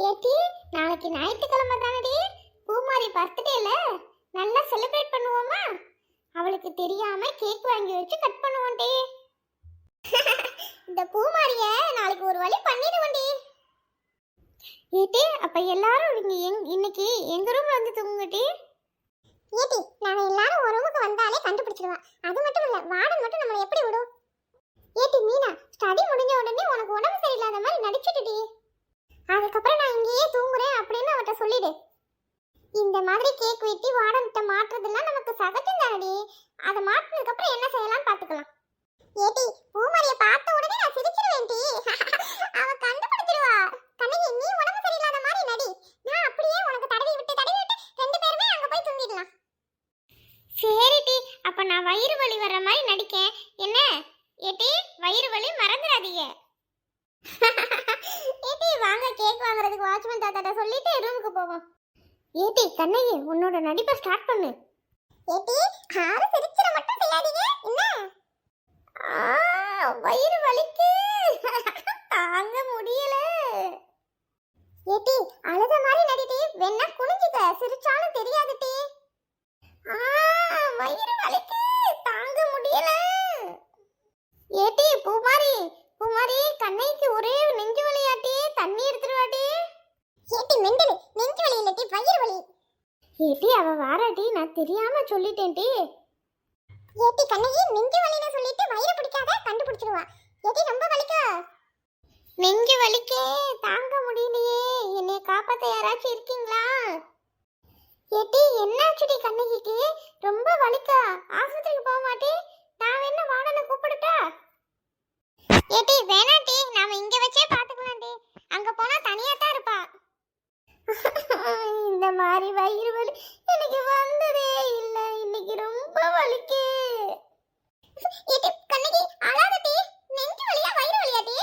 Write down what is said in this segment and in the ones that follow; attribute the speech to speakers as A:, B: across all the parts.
A: ஏட்டி, நாளைக்கு ஞாயிற்றுக்கிழமை தானடி, பூமாரி பர்த்டேல நல்லா செலிப்ரேட் பண்ணுவோமா? அவளுக்கு தெரியாம கேக் வாங்கி வச்சு கட் பண்ணுவோம்டி. இந்த பூமாரிய நாளைக்கு ஒரு வழி பண்ணிடுவோம்டி. ஏட்டி, அப்ப எல்லாரும் இன்னைக்கு எங்க ரூம்ல வந்து தூங்குங்கடி. ஏட்டி, நாங்க எல்லாரும் ஒரு ரூமுக்கு வந்தாலே கண்டுபிடிச்சிடுவா. அது மட்டும் இல்ல, வார்டன் மட்டும் நம்மள எப்படி விடும்? ஏட்டி மீனா, ஸ்டடி முடிஞ்ச உடனே உனக்கு உடம்பு சரியில்லாத மாதிரி நடிச்சிடுடி. அதுக்கப்புறம் நான் இங்கேயே தூங்குறேன் அப்படின்னு அவட்ட சொல்லிடு. இந்த மாதிரி கேக் வெட்டி வார்டன்கிட்ட மாட்டுறதுலாம் நமக்கு சகஜம் தானடி. அதை மாட்டினதுக்கு அப்புறம் என்ன செய்யலாம் பாத்துக்கலாம். ஏட்டி, பூமாரிய பார்த்த உடனே நான் சிரிச்சிருவேன் டி. அவ கண்டுபிடிச்சிடுவா. கண்ணகி, நீ உடம்பு சரியில்லாத மாதிரி நடி. நான் அப்படியே உனக்கு தடவி விட்டு ரெண்டு பேருமே அங்க போய் தூங்கிடலாம். சரி டி, அப்ப நான் வயிறு வலி வர்ற மாதிரி நடிக்கேன் என்ன? ஏட்டி, வயிறு வலி மறந்துடாதீங்க. ஏட்டி, வாங்க கேக் வாங்குறதுக்கு வாட்ச்மேன் தாத்தாட்ட சொல்லிட்டு ரூமுக்கு போவோம். ஏட்டி கண்ணகி, உன்னோட நடிப்பை ஸ்டார்ட் பண்ணு. ஏட்டி, ஆறு சிரிச்சிர மட்டும் செய்யாதீங்க என்ன? வயிறு வலிக்கு தாங்க முடியல. ஏட்டி, அழுத மாதிரி நடிட்டி, வேணா குனிஞ்சுக்க, சிரிச்சாலும் தெரியாதுட்டி. வயிறு வலிக்கு தாங்க முடியல. ஏட்டி பூமாரி, பூமாரி கண்ணைக்கு ஒரே நெஞ்சு வலியாட்டி, தண்ணி எடுத்துருவாட்டி. ஏட்டி மெண்டலு, நெஞ்சு வலி இல்லட்டி வயிறு வலி. ஏட்டி அவ வாராட்டி, நான் தெரியாம சொல்லிட்டேன்டி. ஏட்டி கண்ணகி, நெஞ்சு வலின்னு சொல்லிட்டு வயிறு பிடிக்காத, கண்டுபிடிச்சிடுவா. ஏட்டி ரொம்ப வலிக்கா? நெஞ்சு வலிக்கே தாங்க முடியலையே, என்னை காப்பாத்த யாராச்சும் இருக்கீங்களா? ஏட்டி என்னாச்சுடி கண்ணகிக்கு? ரொம்ப வலிக்கா? ஆஸ்பத்திரிக்கு போக மாட்டே? நான் வேணா வாடனை கூப்பிடுட்டா? ஏட்டி வேணாட்டி, நாம இங்க வச்சே பாத்துக்கலாம்டி. அங்க போனா தனியா தான் இருப்பா. இந்த மாதிரி வயிறு வலி எனக்கு வந்ததே இல்ல, இன்னைக்கு ரொம்ப வலிக்கு. ஏட்டி கண்ணகி அழாதடி, நெஞ்சு வலியா வயிறு வலியாடி?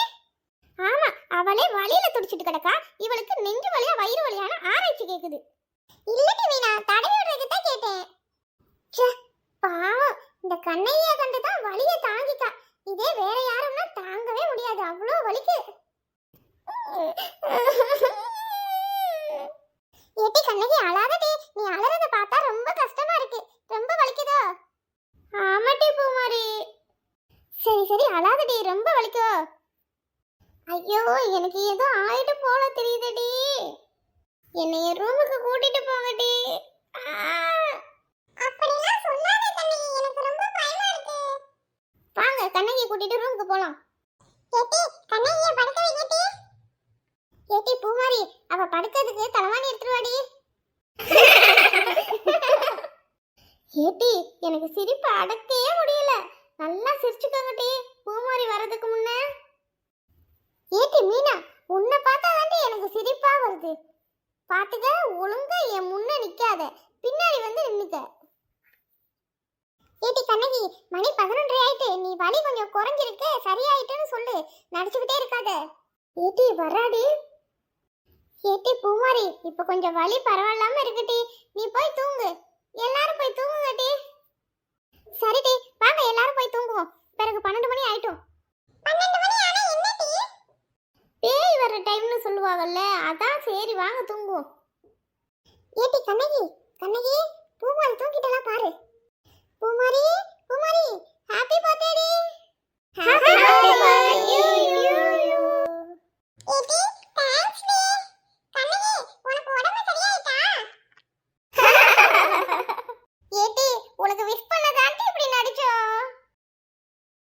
A: ஆமா, அவளே வலியில துடிச்சிட்டு கிடக்கா, இவளுக்கு நெஞ்சு வலியா வயிறு வலியான ஆராய்ச்சி கேக்குது. இல்லடி மீனா, தடவி விடுறதுக்கு தான் கேட்டேன். பாவம், இந்த கண்ணையா கண்டுதான் வலிய தாங்கிக்கா. இதே வேற யாருன்னா தாங்கவே முடியாது, அவ்வளோ வலிக்கு. ஏட்டி கண்ணகி அழாதடி, நீ அழறத பார்த்தா ரொம்ப கஷ்டமா இருக்கு. ரொம்ப வலிக்குதோ? ஆமாட்டி பூமாரி. சரி சரி அழாதடி, ரொம்ப வலிக்கோ? ஐயோ, எனக்கு ஏதோ ஆயிட்டு போல தெரியுதடி. என்னைய ரூமுக்கு கூட்டிட்டு போங்கடி. அப்படிலாம் சொல்லாத கண்ணகி, எனக்கு ரொம்ப பயமா இருக்கு. வாங்க கண்ணகி கூட்டிட்டு ரூமுக்கு போலாம். ஏட்டி கண்ணகியை படுக்க வைக்கட்டி. ஏட்டி பூமாரி, அவ படுக்கிறதுக்கு தலைவாணி எடுத்துருவாடி. ஏட்டி, எனக்கு சிரிப்பு அடக்கவே முடியல. நல்லா சிரிச்சுக்கோங்கட்டி பூமாரி வரதுக்கு முன்ன. ஏட்டி மீனா, உன்னை பார்த்தா தாண்டி எனக்கு சிரிப்பா வருது. பாத்துக்க, ஒழுங்கா என் முன்ன நிக்காத, பின்னாடி வந்து நின்னுக்க. ஏட்டி கண்ணகி, மணி 11 ஆயிட்டு, நீ வலி கொஞ்சம் குறைஞ்சிருக்கு, சரியாயிட்டுன்னு சொல்லு, நடிச்சுக்கிட்டே இருக்காத. ஏட்டி வராடி. ஏட்டி பூமாரி, இப்ப கொஞ்சம் வலி பரவாயில்லாம இருக்குட்டி, நீ போய் தூங்கு. எல்லாரும் போய் தூங்குங்கட்டி. சரிடி, வாங்க எல்லாரும் போய் தூங்குவோம். பிறகு 12 மணி ஆயிட்டும். 12 மணி ஆனா என்னடி? பேய் வர டைம்னு சொல்லுவாங்கல்ல, அதான். சரி வாங்க தூங்குவோம். ஏட்டி கண்ணகி, கண்ணகி, பூமாரி தூங்கிட்டலாம் பாரு. பூமாரி, பூமாரி, ஹாப்பி பர்த்டே டி. Happy birthday to you.